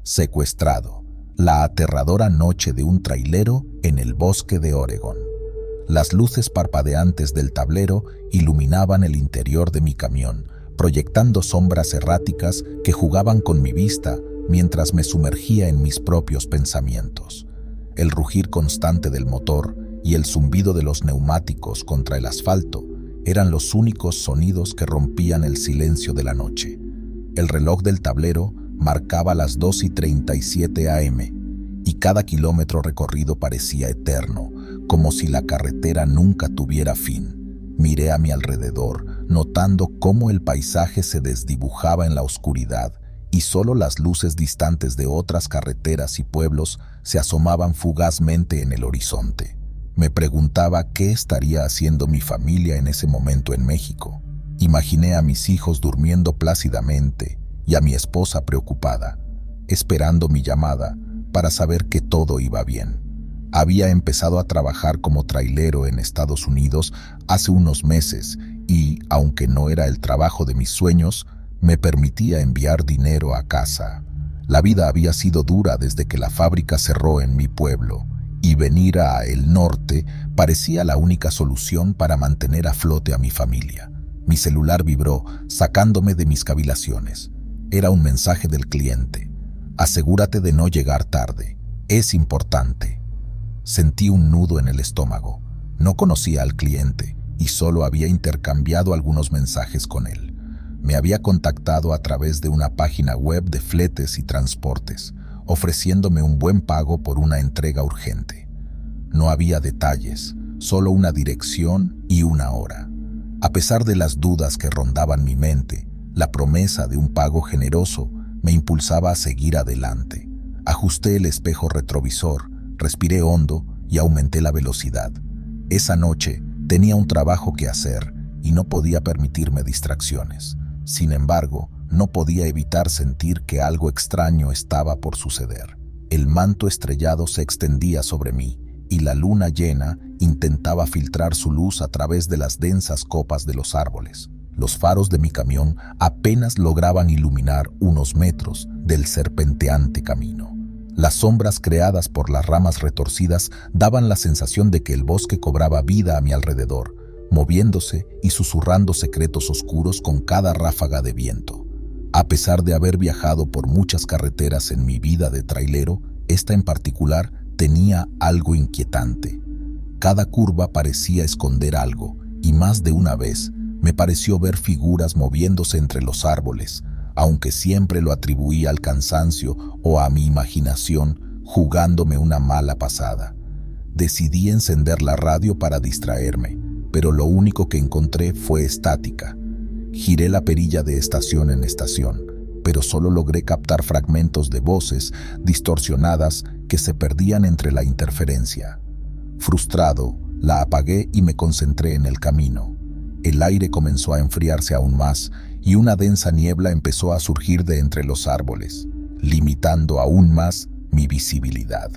Secuestrado. La aterradora noche de un trailero en el bosque de Oregón. Las luces parpadeantes del tablero iluminaban el interior de mi camión, proyectando sombras erráticas que jugaban con mi vista mientras me sumergía en mis propios pensamientos. El rugir constante del motor y el zumbido de los neumáticos contra el asfalto eran los únicos sonidos que rompían el silencio de la noche. El reloj del tablero marcaba las 2:37 a.m. y cada kilómetro recorrido parecía eterno, como si la carretera nunca tuviera fin. Miré a mi alrededor, notando cómo el paisaje se desdibujaba en la oscuridad y solo las luces distantes de otras carreteras y pueblos se asomaban fugazmente en el horizonte. Me preguntaba qué estaría haciendo mi familia en ese momento en México. Imaginé a mis hijos durmiendo plácidamente y a mi esposa preocupada, esperando mi llamada para saber que todo iba bien. Había empezado a trabajar como trailero en Estados Unidos hace unos meses y, aunque no era el trabajo de mis sueños, me permitía enviar dinero a casa. La vida había sido dura desde que la fábrica cerró en mi pueblo, y venir a el norte parecía la única solución para mantener a flote a mi familia. Mi celular vibró, sacándome de mis cavilaciones. Era un mensaje del cliente. Asegúrate de no llegar tarde. Es importante. Sentí un nudo en el estómago. No conocía al cliente y solo había intercambiado algunos mensajes con él. Me había contactado a través de una página web de fletes y transportes, ofreciéndome un buen pago por una entrega urgente. No había detalles, solo una dirección y una hora. A pesar de las dudas que rondaban mi mente, la promesa de un pago generoso me impulsaba a seguir adelante. Ajusté el espejo retrovisor, respiré hondo y aumenté la velocidad. Esa noche tenía un trabajo que hacer y no podía permitirme distracciones. Sin embargo, no podía evitar sentir que algo extraño estaba por suceder. El manto estrellado se extendía sobre mí y la luna llena intentaba filtrar su luz a través de las densas copas de los árboles. Los faros de mi camión apenas lograban iluminar unos metros del serpenteante camino. Las sombras creadas por las ramas retorcidas daban la sensación de que el bosque cobraba vida a mi alrededor, moviéndose y susurrando secretos oscuros con cada ráfaga de viento. A pesar de haber viajado por muchas carreteras en mi vida de trailero, esta en particular tenía algo inquietante. Cada curva parecía esconder algo, y más de una vez me pareció ver figuras moviéndose entre los árboles, aunque siempre lo atribuía al cansancio o a mi imaginación jugándome una mala pasada. Decidí encender la radio para distraerme, pero lo único que encontré fue estática. Giré la perilla de estación en estación, pero solo logré captar fragmentos de voces distorsionadas que se perdían entre la interferencia. Frustrado, la apagué y me concentré en el camino. El aire comenzó a enfriarse aún más y una densa niebla empezó a surgir de entre los árboles, limitando aún más mi visibilidad.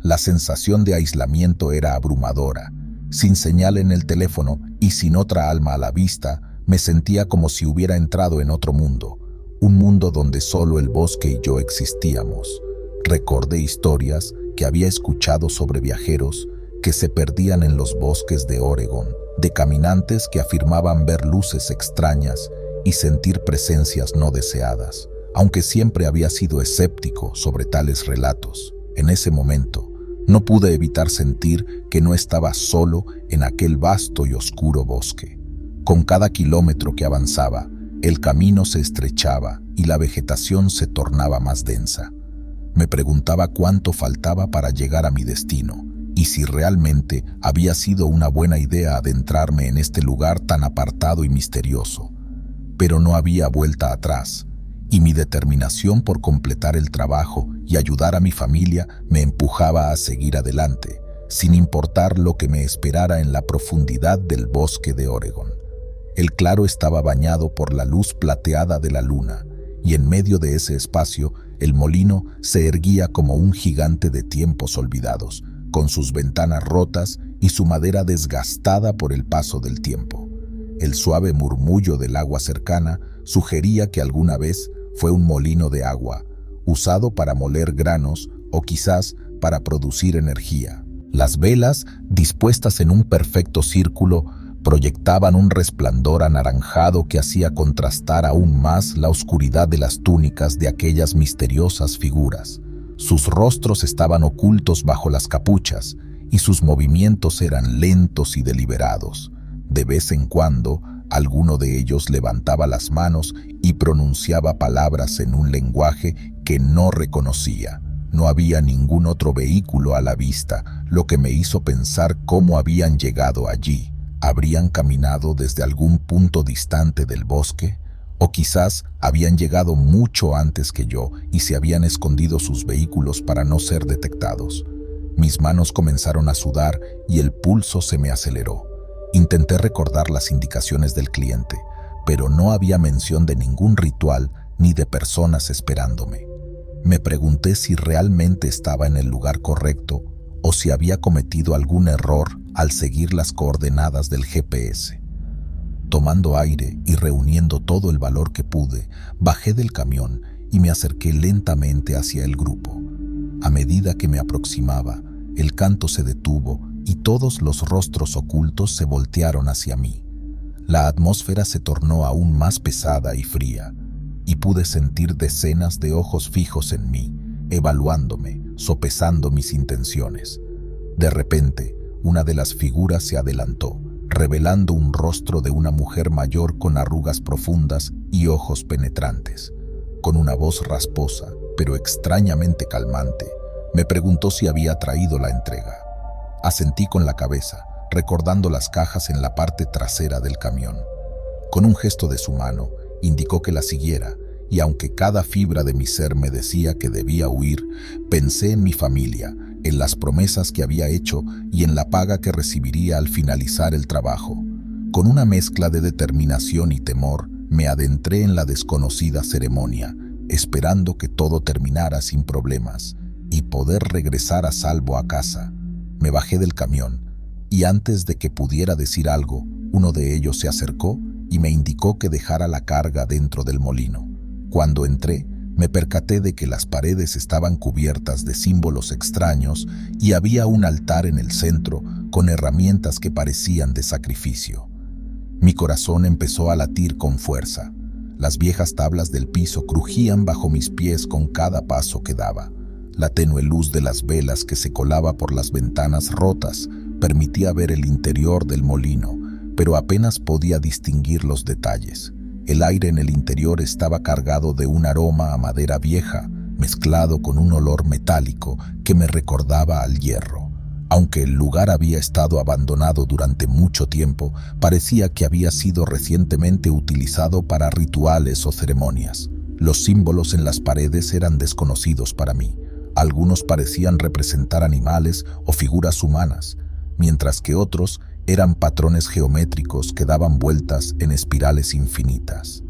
La sensación de aislamiento era abrumadora. Sin señal en el teléfono y sin otra alma a la vista, me sentía como si hubiera entrado en otro mundo, un mundo donde solo el bosque y yo existíamos. Recordé historias que había escuchado sobre viajeros que se perdían en los bosques de Oregón, de caminantes que afirmaban ver luces extrañas y sentir presencias no deseadas. Aunque siempre había sido escéptico sobre tales relatos, en ese momento no pude evitar sentir que no estaba solo en aquel vasto y oscuro bosque. Con cada kilómetro que avanzaba, el camino se estrechaba y la vegetación se tornaba más densa. Me preguntaba cuánto faltaba para llegar a mi destino y si realmente había sido una buena idea adentrarme en este lugar tan apartado y misterioso. Pero no había vuelta atrás, y mi determinación por completar el trabajo y ayudar a mi familia me empujaba a seguir adelante, sin importar lo que me esperara en la profundidad del bosque de Oregón. El claro estaba bañado por la luz plateada de la luna, y en medio de ese espacio el molino se erguía como un gigante de tiempos olvidados, con sus ventanas rotas y su madera desgastada por el paso del tiempo. El suave murmullo del agua cercana sugería que alguna vez fue un molino de agua, usado para moler granos o quizás para producir energía. Las velas, dispuestas en un perfecto círculo, proyectaban un resplandor anaranjado que hacía contrastar aún más la oscuridad de las túnicas de aquellas misteriosas figuras. Sus rostros estaban ocultos bajo las capuchas y sus movimientos eran lentos y deliberados. De vez en cuando, alguno de ellos levantaba las manos y pronunciaba palabras en un lenguaje que no reconocía. No había ningún otro vehículo a la vista, lo que me hizo pensar cómo habían llegado allí. ¿Habrían caminado desde algún punto distante del bosque? O quizás habían llegado mucho antes que yo y se habían escondido sus vehículos para no ser detectados. Mis manos comenzaron a sudar y el pulso se me aceleró. Intenté recordar las indicaciones del cliente, pero no había mención de ningún ritual ni de personas esperándome. Me pregunté si realmente estaba en el lugar correcto o si había cometido algún error al seguir las coordenadas del GPS. Tomando aire y reuniendo todo el valor que pude, bajé del camión y me acerqué lentamente hacia el grupo. A medida que me aproximaba, el canto se detuvo y todos los rostros ocultos se voltearon hacia mí. La atmósfera se tornó aún más pesada y fría, y pude sentir decenas de ojos fijos en mí, evaluándome, sopesando mis intenciones. De repente, una de las figuras se adelantó, revelando un rostro de una mujer mayor con arrugas profundas y ojos penetrantes. Con una voz rasposa, pero extrañamente calmante, me preguntó si había traído la entrega. Asentí con la cabeza, recordando las cajas en la parte trasera del camión. Con un gesto de su mano, indicó que la siguiera, y aunque cada fibra de mi ser me decía que debía huir, pensé en mi familia, en las promesas que había hecho y en la paga que recibiría al finalizar el trabajo. Con una mezcla de determinación y temor, me adentré en la desconocida ceremonia, esperando que todo terminara sin problemas y poder regresar a salvo a casa. Me bajé del camión, y antes de que pudiera decir algo, uno de ellos se acercó y me indicó que dejara la carga dentro del molino. Cuando entré, me percaté de que las paredes estaban cubiertas de símbolos extraños y había un altar en el centro con herramientas que parecían de sacrificio. Mi corazón empezó a latir con fuerza. Las viejas tablas del piso crujían bajo mis pies con cada paso que daba. La tenue luz de las velas que se colaba por las ventanas rotas permitía ver el interior del molino, pero apenas podía distinguir los detalles. El aire en el interior estaba cargado de un aroma a madera vieja, mezclado con un olor metálico que me recordaba al hierro. Aunque el lugar había estado abandonado durante mucho tiempo, parecía que había sido recientemente utilizado para rituales o ceremonias. Los símbolos en las paredes eran desconocidos para mí. Algunos parecían representar animales o figuras humanas, mientras que otros eran patrones geométricos que daban vueltas en espirales infinitas.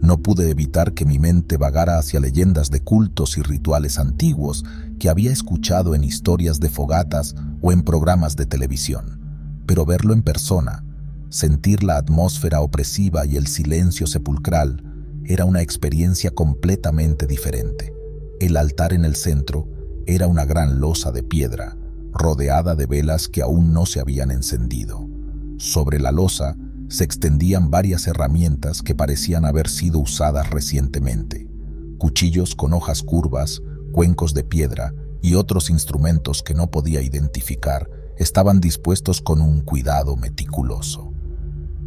No pude evitar que mi mente vagara hacia leyendas de cultos y rituales antiguos que había escuchado en historias de fogatas o en programas de televisión. Pero verlo en persona, sentir la atmósfera opresiva y el silencio sepulcral, era una experiencia completamente diferente. El altar en el centro era una gran losa de piedra, rodeada de velas que aún no se habían encendido. Sobre la losa se extendían varias herramientas que parecían haber sido usadas recientemente. Cuchillos con hojas curvas, cuencos de piedra y otros instrumentos que no podía identificar estaban dispuestos con un cuidado meticuloso.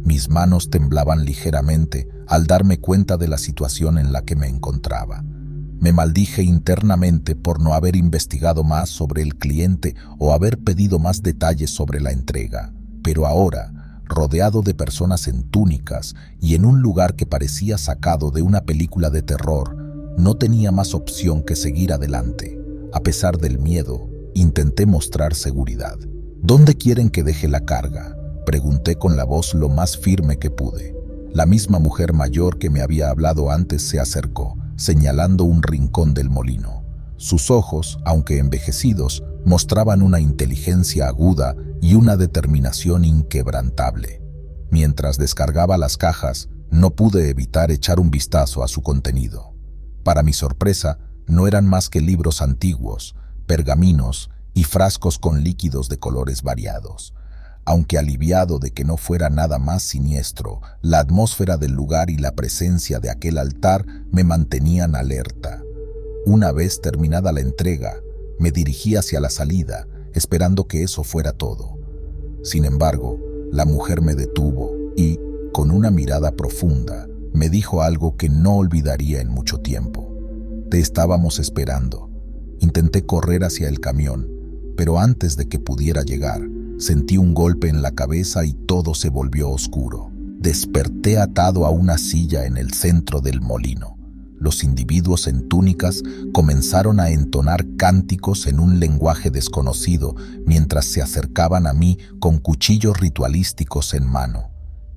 Mis manos temblaban ligeramente al darme cuenta de la situación en la que me encontraba. Me maldije internamente por no haber investigado más sobre el cliente o haber pedido más detalles sobre la entrega. Pero ahora, rodeado de personas en túnicas y en un lugar que parecía sacado de una película de terror, no tenía más opción que seguir adelante. A pesar del miedo, intenté mostrar seguridad. ¿Dónde quieren que deje la carga?, pregunté con la voz lo más firme que pude. La misma mujer mayor que me había hablado antes se acercó, señalando un rincón del molino. Sus ojos, aunque envejecidos, mostraban una inteligencia aguda y una determinación inquebrantable. Mientras descargaba las cajas, no pude evitar echar un vistazo a su contenido. Para mi sorpresa, no eran más que libros antiguos, pergaminos y frascos con líquidos de colores variados. Aunque aliviado de que no fuera nada más siniestro, la atmósfera del lugar y la presencia de aquel altar me mantenían alerta. Una vez terminada la entrega, me dirigí hacia la salida, esperando que eso fuera todo. Sin embargo, la mujer me detuvo y, con una mirada profunda, me dijo algo que no olvidaría en mucho tiempo. Te estábamos esperando. Intenté correr hacia el camión, pero antes de que pudiera llegar, sentí un golpe en la cabeza y todo se volvió oscuro. Desperté atado a una silla en el centro del molino. Los individuos en túnicas comenzaron a entonar cánticos en un lenguaje desconocido mientras se acercaban a mí con cuchillos ritualísticos en mano.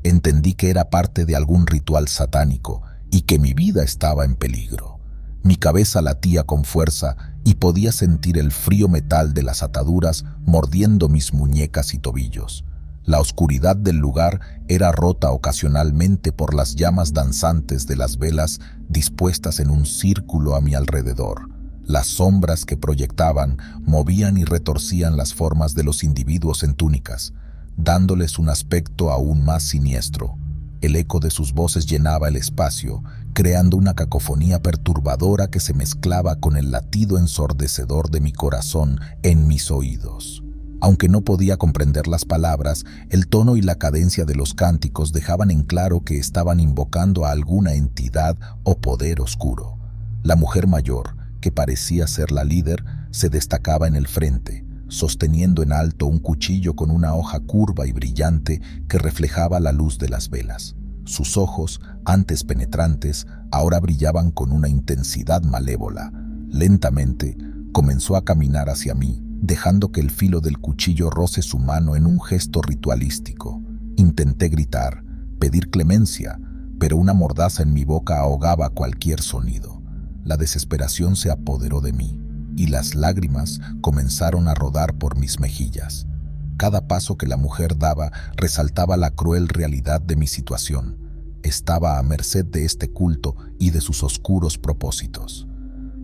Entendí que era parte de algún ritual satánico y que mi vida estaba en peligro. Mi cabeza latía con fuerza y podía sentir el frío metal de las ataduras mordiendo mis muñecas y tobillos. La oscuridad del lugar era rota ocasionalmente por las llamas danzantes de las velas dispuestas en un círculo a mi alrededor. Las sombras que proyectaban movían y retorcían las formas de los individuos en túnicas, dándoles un aspecto aún más siniestro. El eco de sus voces llenaba el espacio, creando una cacofonía perturbadora que se mezclaba con el latido ensordecedor de mi corazón en mis oídos. Aunque no podía comprender las palabras, el tono y la cadencia de los cánticos dejaban en claro que estaban invocando a alguna entidad o poder oscuro. La mujer mayor, que parecía ser la líder, se destacaba en el frente, sosteniendo en alto un cuchillo con una hoja curva y brillante que reflejaba la luz de las velas. Sus ojos, antes penetrantes, ahora brillaban con una intensidad malévola. Lentamente, comenzó a caminar hacia mí, dejando que el filo del cuchillo roce su mano en un gesto ritualístico. Intenté gritar, pedir clemencia, pero una mordaza en mi boca ahogaba cualquier sonido. La desesperación se apoderó de mí, y las lágrimas comenzaron a rodar por mis mejillas. Cada paso que la mujer daba resaltaba la cruel realidad de mi situación. Estaba a merced de este culto y de sus oscuros propósitos.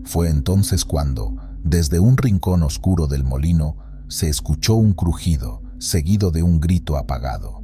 Fue entonces cuando, desde un rincón oscuro del molino, se escuchó un crujido, seguido de un grito apagado.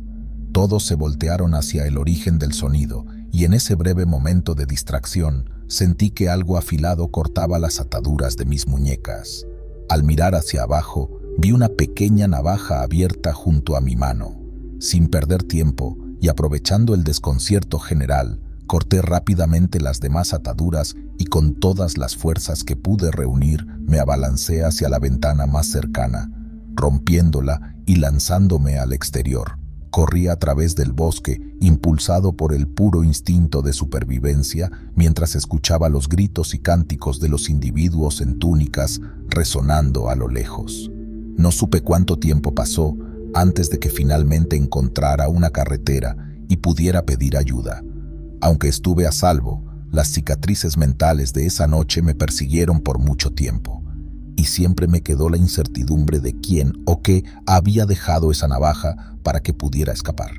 Todos se voltearon hacia el origen del sonido, y en ese breve momento de distracción, sentí que algo afilado cortaba las ataduras de mis muñecas. Al mirar hacia abajo, vi una pequeña navaja abierta junto a mi mano. Sin perder tiempo, y aprovechando el desconcierto general, corté rápidamente las demás ataduras y con todas las fuerzas que pude reunir me abalancé hacia la ventana más cercana, rompiéndola y lanzándome al exterior. Corrí a través del bosque, impulsado por el puro instinto de supervivencia, mientras escuchaba los gritos y cánticos de los individuos en túnicas resonando a lo lejos. No supe cuánto tiempo pasó antes de que finalmente encontrara una carretera y pudiera pedir ayuda. Aunque estuve a salvo, las cicatrices mentales de esa noche me persiguieron por mucho tiempo, y siempre me quedó la incertidumbre de quién o qué había dejado esa navaja para que pudiera escapar.